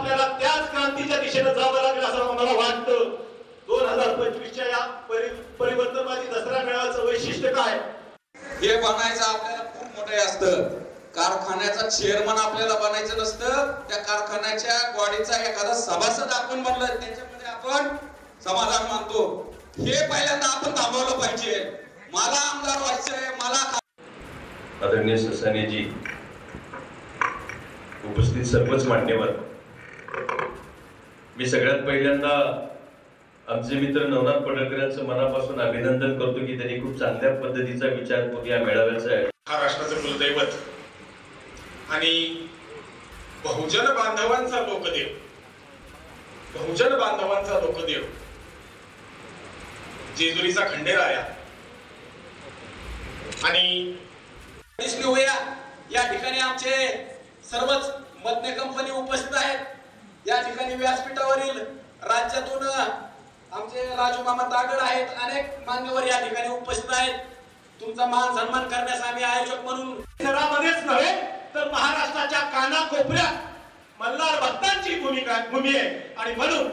आपल्याला त्याच क्रांतीच्या दिशेने जावं लागेल असं मला वाटतं. 2025च्या या परिवर्तनवादी दसरा मेळाव्याचं वैशिष्ट्य काय? हे बनायचं आपल्याला खूप मोठे असतं. कारखान्याचा चेअरमन आपल्याला बनायचं नसतं. त्या कारखान्याच्या बॉडीचा एखादा सभासद आपण बनलं, त्याच्यामध्ये आपण समाधान मानतो. हे पहिल्यांदा आपण थांबवलं पाहिजे. मला आमदार व्हायचंय, मला आदरणीय ससानेजी, उपस्थित सर्वच मान्यवर, मी सगळ्यात पहिल्यांदा आमचे मित्र नवनाथ पडळकरांचं मनापासून अभिनंदन करतो की त्यांनी खूप चांगल्या पद्धतीचा विचार करून या मेळाव्याचा आहे. महाराष्ट्राचं कुलदैवत आणि बहुजन बांधवांचा लोकदेव, बहुजन बांधवांचा लोकदेव जेजुरीचा खंडेराया आणि या ठिकाणी आमचे सर्वच मदने कंपनी उपस्थित आहेत. या ठिकाणी व्यासपीठावरील राज्यातून आमचे राजू मामा तागड आहेत. अनेक मान्यवर या ठिकाणी उपस्थित आहेत. तुमचा मान सन्मान करण्यास आम्ही आयोजक म्हणून शहरामध्येच नव्हे तर महाराष्ट्राच्या कानाकोपऱ्यात मल्हार भक्तांची भूमी आहे आणि म्हणून